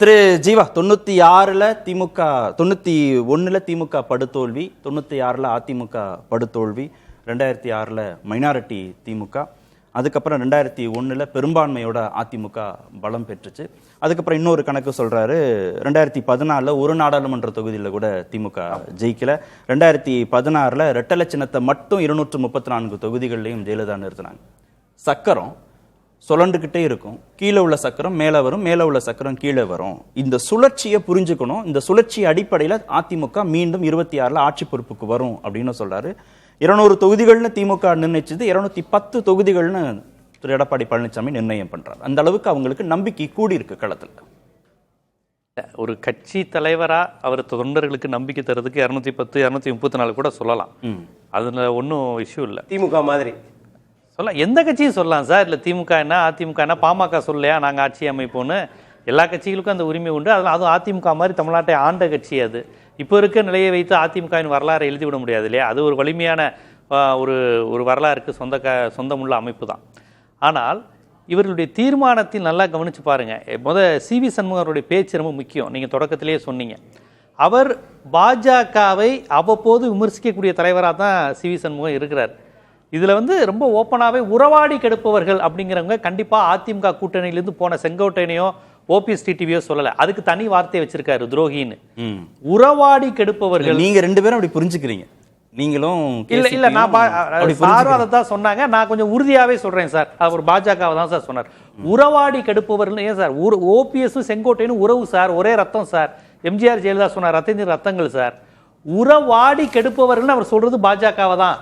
திரு ஜீவா, 96ல் திமுக, 91ல் திமுக படுதோல்வி, 96ல் அதிமுக படுதோல்வி, 2006ல் மைனாரிட்டி திமுக, அதுக்கப்புறம் 2001ல் பெரும்பான்மையோட அதிமுக பலம் பெற்றுச்சு. அதுக்கப்புறம் இன்னொரு கணக்கு சொல்றாரு, 2014ல் ஒரு நாடாளுமன்ற தொகுதியில் கூட திமுக ஜெயிக்கல. 2016ல் ரெட்டலை சின்னத்தை மட்டும் 234 தொகுதிகள்லையும் ஜெயலலிதா நிறுத்தினாங்க. சக்கரம் சுழண்டுகிட்டே இருக்கும். கீழே உள்ள சக்கரம் மேலே வரும், மேலே உள்ள சக்கரம் கீழே வரும். இந்த சுழற்சியை புரிஞ்சுக்கணும். இந்த சுழற்சி அடிப்படையில் அதிமுக மீண்டும் 26ல் ஆட்சி பொறுப்புக்கு வரும் அப்படின்னு சொல்றாரு. 200 தொகுதிகள்னு திமுக நிர்ணயிச்சது 210 தொகுதிகள்னு திரு எடப்பாடி பழனிசாமி நிர்ணயம் பண்றாரு. அந்த அளவுக்கு அவங்களுக்கு நம்பிக்கை கூடி இருக்கு களத்தில். ஒரு கட்சி தலைவரா அவர் தொண்டர்களுக்கு நம்பிக்கை தரதுக்கு 210 234 கூட சொல்லலாம். அதுல ஒன்றும் இஷ்யூ இல்லை. திமுக மாதிரி சொல்லலாம், எந்த கட்சியும் சொல்லலாம் சார். இல்லை திமுக என்ன அதிமுக என்ன, பாமக சொல்லலையா நாங்கள் ஆட்சி அமைப்போன்னு? எல்லா கட்சிகளுக்கும் அந்த உரிமை உண்டு. அதில் அதுவும் அதிமுக மாதிரி தமிழ்நாட்டை ஆண்ட கட்சி அது. இப்போ இருக்க நிலையை வைத்து அதிமுகவின் வரலாறு எழுதிவிட முடியாது இல்லையா? அது ஒரு வலிமையான ஒரு வரலாறுக்கு சொந்தமுள்ள அமைப்பு தான். ஆனால் இவர்களுடைய தீர்மானத்தில் நல்லா கவனித்து பாருங்கள். சிவி சண்முகருடைய பேச்சு ரொம்ப முக்கியம். நீங்கள் தொடக்கத்திலேயே சொன்னீங்க, அவர் பாஜகவை அவ்வப்போது விமர்சிக்கக்கூடிய தலைவராக தான் சிவி சண்முகம் இருக்கிறார். இதில் ரொம்ப ஓப்பனாகவே உறவாடி கெடுப்பவர்கள் அப்படிங்கிறவங்க கண்டிப்பாக அதிமுக கூட்டணியிலேருந்து போன செங்கோட்டையனையோ ஓபிஎஸ் டிடிவியோ சொல்லலை. அதுக்கு தனி வார்த்தையை வச்சிருக்காரு, துரோகின்னு. உறவாடி கெடுப்பவர்கள். நீங்க ரெண்டு பேரும் அப்படி புரிஞ்சுக்கிறீங்க. நீங்களும் இல்ல நான் சாரும் அதை தான் சொன்னாங்க. நான் கொஞ்சம் உறுதியாகவே சொல்றேன் சார். அவர் பாஜகவை தான் சார் சொன்னார். உறவாடி கெடுப்பவர்கள். ஏன் சார், ஓபிஎஸும் செங்கோட்டையனும் உறவு சார், ஒரே ரத்தம் சார். எம்ஜிஆர் ஜெயலலிதா சொன்னார், ரத்தத்தின் ரத்தங்கள் சார். உறவாடி கெடுப்பவர்கள் அவர் சொல்றது பாஜகவை தான்.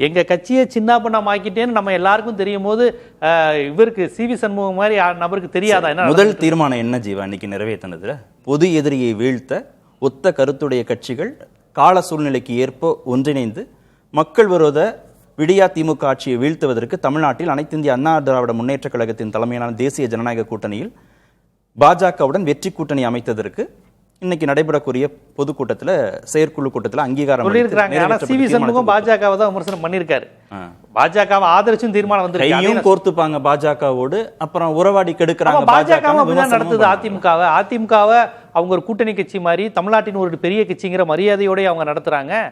எங்க கட்சியை சின்ன பண்ணமாக்கிட்டேன்னு நம்ம எல்லாருக்கும் தெரியும் போது இவருக்கு சிவி சண்முகம் மாதிரி நபருக்கு தெரியாதா? என்ன முதல் தீர்மானம் என்ன ஜீவா இன்னைக்கு நிறைவேற்றினதுல? பொது எதிரியை வீழ்த்த ஒத்த கருத்துடைய கட்சிகள் கால சூழ்நிலைக்கு ஏற்ப ஒன்றிணைந்து மக்கள் விரோத விடியா திமுக ஆட்சியை வீழ்த்துவதற்கு தமிழ்நாட்டில் அனைத்து இந்திய அண்ணா திராவிட முன்னேற்ற கழகத்தின் தலைமையிலான தேசிய ஜனநாயக கூட்டணியில் பாஜகவுடன் வெற்றி கூட்டணி அமைத்ததற்கு இன்னைக்கு நடைபெறக்கூடிய பொதுக்கூட்டத்தில், செயற்குழு கூட்டத்தில் அங்கீகாரம் சொல்லியிருக்காங்க. சிவி சண்முகம் பாஜகவை தான் விமர்சனம் பண்ணியிருக்காரு. பாஜகவை ஆதரிச்சும் தீர்மானம் வந்து கையும் கோர்த்துப்பாங்க பாஜகவோடு. அப்புறம் உறவாடி கெடுக்கிறாங்க. பாஜக நடத்துது அதிமுகவை. அதிமுகவை அவங்க ஒரு கூட்டணி கட்சி மாதிரி, தமிழ்நாட்டின் ஒரு பெரிய கட்சிங்கிற மரியாதையோட அவங்க நடத்துறாங்க.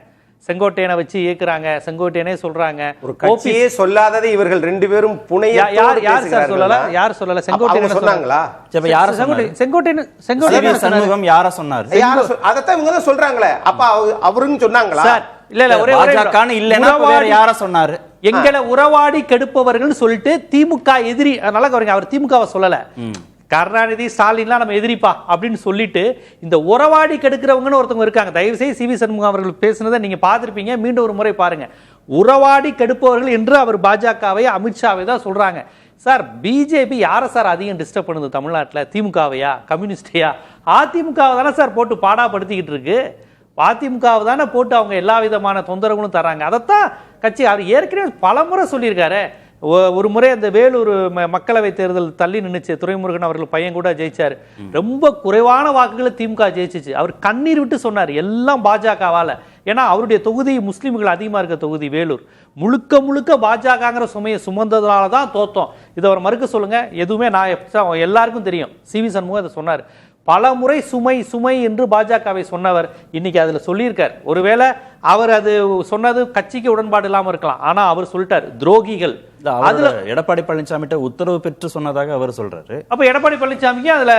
செங்கோட்டையனை வச்சு இயக்குறாங்க, செங்கோட்டையனே சொல்றாங்க. ஒரு கட்சியே சொல்லாததை இவர்கள் ரெண்டு பேரும் புனையா. யார் சொல்லல? யார் சொல்லல? செங்கோட்டையன் சொன்னாங்களா? செங்கோட்டையன் சண்முகம் யார சொன்னாரு? அதத்தான் இவங்க தான் சொல்றாங்களே. அப்ப அவருன்னு சொன்னாங்களா? இல்ல ஒரே பாஜகன்னு இல்லன்னா வேற யார சொன்னாரு? எங்களை உறவாடி கெடுப்பவர்கள் சொல்லிட்டு திமுக எதிரி. நல்லா கவனிங்க, அவர் திமுகவை சொல்லல. கருணாநிதி ஸ்டாலின்லாம் நம்ம எதிரிப்பா அப்படின்னு சொல்லிட்டு இந்த உறவாடி கெடுக்கிறவங்கன்னு ஒருத்தவங்க இருக்காங்க. தயவு செய்து சிவி சண்முகம் அவர்கள் பேசுனதை நீங்க பார்த்திருப்பீங்க, மீண்டும் ஒரு முறை பாருங்க. உறவாடி கெடுப்பவர்கள் என்று அவர் பாஜகவை, அமித்ஷாவை தான் சொல்றாங்க. சார், பிஜேபி யாரை சார் அதிகம் டிஸ்டர்ப் பண்ணுது தமிழ்நாட்டில்? திமுகவையா, கம்யூனிஸ்டையா? அதிமுகவை தானே சார் போட்டு பாடாப்படுத்திக்கிட்டு இருக்கு. அதிமுகவை தானே போட்டு அவங்க எல்லா விதமான தொந்தரவுகளும் தராங்க. அதைத்தான் கட்சி அவர் ஏற்கனவே பலமுறை சொல்லியிருக்காரு. ஒரு முறை அந்த வேலூர் மக்களவை தேர்தல் தள்ளி நின்றுச்சு. துரைமுருகன் அவர்கள் பையன் கூட ஜெயிச்சாரு. ரொம்ப குறைவான வாக்குகளை திமுக ஜெயிச்சிச்சு. அவர் கண்ணீர் விட்டு சொன்னார், எல்லாம் பாஜகவால. ஏன்னா அவருடைய தொகுதி முஸ்லீம்கள் அதிகமா இருக்க தொகுதி வேலூர். முழுக்க முழுக்க பாஜகங்கிற சுமையை சுமந்ததுனால தான் தோத்தோம். இதை அவர் மறுக்க சொல்லுங்க. எதுவுமே நான் எல்லாருக்கும் தெரியும். சிவி சண்முகம் அதை சொன்னார். பல முறை சுமை சுமை என்று பாஜகவை சொன்னவர் இன்னைக்கு அதுல சொல்லியிருக்கார். ஒருவேளை அவர் அது சொன்னது கட்சிக்கு உடன்பாடு இல்லாம இருக்கலாம். ஆனா அவர் சொல்லிட்டார், துரோகிகள். அதுல எடப்பாடி பழனிசாமி உத்தரவு பெற்று சொன்னதாக அவர் சொல்றாரு. அப்ப எடப்பாடி பழனிசாமிக்கு அதுல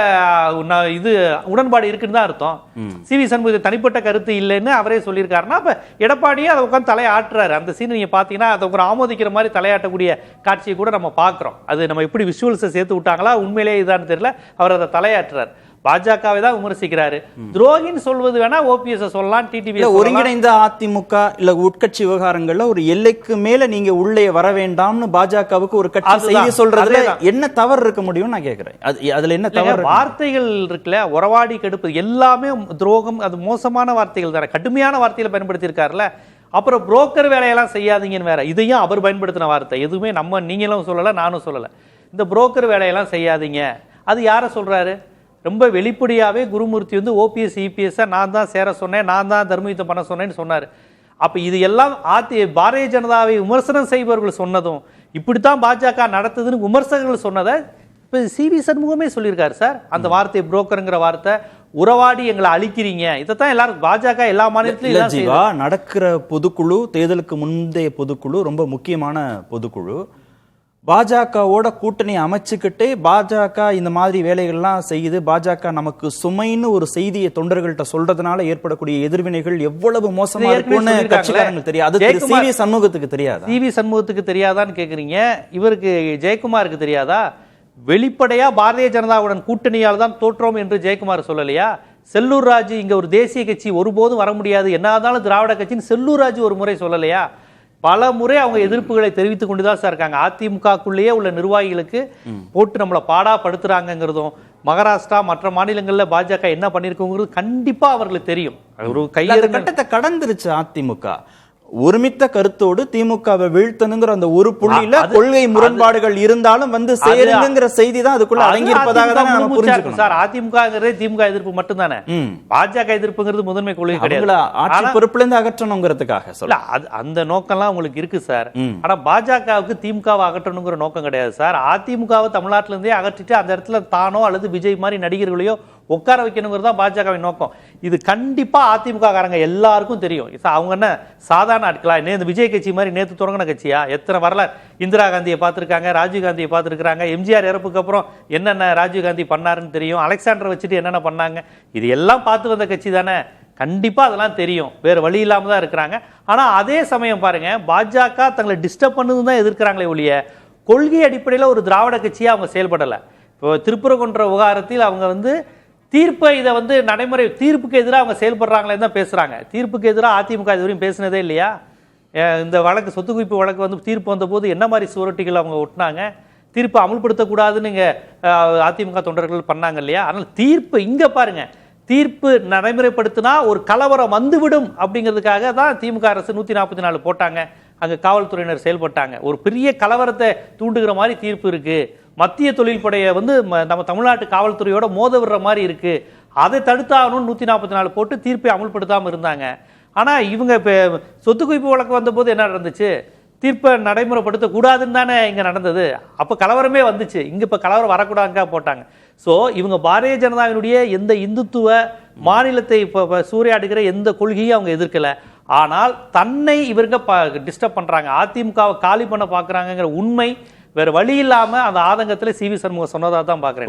இது உடன்பாடு இருக்குன்னு தான் அர்த்தம். சிவி சண்முகம் தனிப்பட்ட கருத்து இல்லைன்னு அவரே சொல்லியிருக்காருன்னா அப்ப எடப்பாடியே அதை உட்காந்து தலையாட்டுறாரு. அந்த சீன் நீங்க பாத்தீங்கன்னா அதை ஒரு ஆமோதிக்கிற மாதிரி தலையாட்டக்கூடிய காட்சியை கூட நம்ம பாக்குறோம். அது நம்ம எப்படி விஷுவல்ஸை சேர்த்து விட்டாங்களா, உண்மையிலேயே இதான்னு தெரியல, அவர் அதை தலையாட்டுறாரு. பாஜகவை தான் விமர்சிக்கிறாரு. துரோகின்னு சொல்வது வேணா ஓபிஎஸ் சொல்லலாம், டிடிவி. ஒருங்கிணைந்த அதிமுக இல்ல உட்கட்சி விவகாரங்கள்ல ஒரு எல்லைக்கு மேல நீங்க உள்ளே வர வேண்டாம்னு பாஜகவுக்கு ஒரு கட்சி செய்தி சொல்றதுல என்ன தவறு இருக்க முடியும் நான் கேக்குறேன். அதுல என்ன தவறு? வார்த்தைகள் இருக்குல்ல, உறவாடி கெடுப்பது எல்லாமே துரோகம். அது மோசமான வார்த்தைகள் தானே, கடுமையான வார்த்தைகளை பயன்படுத்தி இருக்காருல்ல. அப்புறம் புரோக்கர் வேலையெல்லாம் செய்யாதீங்கன்னு வேற, இதையும் அவர் பயன்படுத்தின வார்த்தை. எதுவுமே நீங்களும் சொல்லல, நானும் சொல்லல. இந்த புரோக்கர் வேலையெல்லாம் செய்யாதீங்க, அது யார சொல்றாரு? ரொம்ப வெளிப்படையாகவே குருமூர்த்தி ஓபிஎஸ் இபிஎஸ்ஸை நான் தான் சேர சொன்னேன், நான் தான் தர்மயுத்தம் பண்ண சொன்னேன்னு சொன்னார். அப்போ இது எல்லாம் பாரதிய ஜனதாவை விமர்சனம் செய்பவர்கள் சொன்னதும், இப்படித்தான் பாஜக நடத்துதுன்னு விமர்சகர்கள் சொன்னதை இப்போ சிவி சண்முகமே சொல்லியிருக்காரு சார் அந்த வார்த்தை, புரோக்கருங்கிற வார்த்தை, உறவாடி எங்களை அழிக்கிறீங்க. இதைத்தான் எல்லாரும் பாஜக எல்லா மாநிலத்திலும் ஜீவா நடக்கிற பொதுக்குழு, தேர்தலுக்கு முந்தைய பொதுக்குழு ரொம்ப முக்கியமான பொதுக்குழு. பாஜகவோட கூட்டணி அமைச்சுக்கிட்டே பாஜக இந்த மாதிரி வேலைகள்லாம் செய்யுது, பாஜக நமக்கு சுமைன்னு ஒரு செய்தியை தொண்டர்கள்ட்ட சொல்றதுனால ஏற்படக்கூடிய எதிர்வினைகள் எவ்வளவு மோசமா இருக்கும்னு கட்சிக்காரங்களுக்கு தெரியாது. சிவி சண்முகத்துக்கு தெரியாதா? சிவி சண்முகத்துக்கு தெரியாதான்னு கேக்குறீங்க. இவருக்கு ஜெயக்குமாருக்கு தெரியாதா? வெளிப்படையா பாரதிய ஜனதாவுடன் கூட்டணியால் தான் தோற்றோம் என்று ஜெயக்குமார் சொல்லலையா? செல்லூர் ராஜு இங்க ஒரு தேசிய கட்சி ஒருபோதும் வர முடியாது, என்னதான் திராவிட கட்சின்னு செல்லூர் ராஜு ஒரு முறை சொல்லலையா? பல முறை அவங்க எதிர்ப்புகளை தெரிவித்துக் கொண்டுதான் சார் இருக்காங்க. அதிமுகக்குள்ளேயே உள்ள நிர்வாகிகளுக்கு போட்டு நம்மளை பாடாப்படுத்துறாங்கிறதும், மகாராஷ்டிரா மற்ற மாநிலங்கள்ல பாஜக என்ன பண்ணிருக்குங்கிறது கண்டிப்பா அவர்களுக்கு தெரியும். ஒரு கையெழு கட்டத்தை கடந்துருச்சு அதிமுக. ஒருமித்த கருத்தோடு திமுகவை வீழ்த்தணுங்கிற அந்த ஒரு புள்ளியில கொள்கை முரண்பாடுகள் இருந்தாலும் வந்து சேருங்கிற செய்தி தான் அதுக்குள்ள அடங்கியிருப்பதாக தான் நம்ம புரிஞ்சுக்கணும் சார். அதிமுகங்கிறதே திமுக எதிர்ப்பு மட்டும் தானே, பாஜக எதிர்ப்புங்கிறது முதன்மை கொள்கை கிடையாது. ஆட்சி பொறுப்புல இருந்து அகற்றணுங்கிறதுக்காக சொல்ல அந்த நோக்கம்லாம் உங்களுக்கு இருக்கு சார். ஆனா பாஜகவுக்கு திமுகவை அகற்றணுங்கிற நோக்கம் கிடையாது சார். அதிமுகவை தமிழ்நாட்டில இருந்தே அகற்றிட்டு அந்த இடத்துல தானோ அல்லது விஜய் மாதிரி நடிகர்களையோ உட்கார வைக்கணுங்கிறது தான் பாஜகவின் நோக்கம். இது கண்டிப்பா அதிமுக காரங்க எல்லாருக்கும் தெரியும். அவங்க என்ன சாதாரண ஆட்களா? இந்த விஜய் கட்சி மாதிரி நேத்து தொடங்கின கட்சியா? எத்தனை வரலாறு, இந்திரா காந்தியை பார்த்திருக்காங்க, ராஜீவ் காந்தியை பார்த்திருக்காங்க, எம்ஜிஆர் இறப்புக்கு அப்புறம் என்னென்ன ராஜீவ் காந்தி பண்ணாருன்னு தெரியும், அலெக்சாண்டர் வச்சுட்டு என்னென்ன பண்ணாங்க, இது எல்லாம் பார்த்து வந்த கட்சி தானே. கண்டிப்பா அதெல்லாம் தெரியும், வேற வழி இல்லாம தான் இருக்கிறாங்க. ஆனா அதே சமயம் பாருங்க, பாஜக தங்களை டிஸ்டர்ப் பண்ணதுன்னு தான் எதிர்க்கிறாங்களே ஒழிய கொள்கை அடிப்படையில் ஒரு திராவிட கட்சியா அவங்க செயல்படலை. இப்போ திருப்பரங்குன்ற விவகாரத்தில் அவங்க வந்து தீர்ப்பை இதை வந்து நடைமுறை தீர்ப்புக்கு எதிராக அவங்க செயல்படுறாங்களே தான் பேசுறாங்க. தீர்ப்புக்கு எதிராக அதிமுக இதுவரையும் பேசினதே இல்லையா? இந்த வழக்கு, சொத்து குவிப்பு வழக்கு வந்து தீர்ப்பு வந்த போது என்ன மாதிரி சுவரொட்டிகள் அவங்க ஒட்டினாங்க? தீர்ப்பை அமுல்படுத்தக்கூடாதுன்னு இங்க அதிமுக தொண்டர்கள் பண்ணாங்க இல்லையா? அதனால தீர்ப்பு இங்க பாருங்க, தீர்ப்பு நடைமுறைப்படுத்தினா ஒரு கலவரம் வந்துவிடும் அப்படிங்கிறதுக்காக தான் திமுக அரசு 144 போட்டாங்க. அங்க காவல்துறையினர் செயல்பட்டாங்க. ஒரு பெரிய கலவரத்தை தூண்டுகிற மாதிரி தீர்ப்பு இருக்கு. மத்திய தொழில் படையை வந்து நம்ம தமிழ்நாட்டு காவல்துறையோட மோத விடுற மாதிரி இருக்கு, அதை தடுத்தாகணும்னு 144 போட்டு தீர்ப்பை அமுல்படுத்தாமல் இருந்தாங்க. ஆனா இவங்க இப்போ சொத்து குவிப்பு வழக்கு வந்த போது என்ன நடந்துச்சு? தீர்ப்பை நடைமுறைப்படுத்த கூடாதுன்னு தானே இங்க நடந்தது. அப்ப கலவரமே வந்துச்சு. இங்க இப்ப கலவரம் வரக்கூடாதுக்கா போட்டாங்க. சோ இவங்க பாரதிய ஜனதாவினுடைய எந்த இந்துத்துவ மாநிலத்தை இப்ப சூறையாடுகிற எந்த கொள்கையும் அவங்க எதிர்க்கல. ஆனால் தன்னை இவங்க டிஸ்டர்ப் பண்றாங்க, அதிமுகவை காலி பண்ண பாக்குறாங்கிற உண்மை வேற வழி இல்லாம அந்த ஆதங்கத்துல சிவி சண்முகம் சொன்னதா தான் பாக்குறேன்.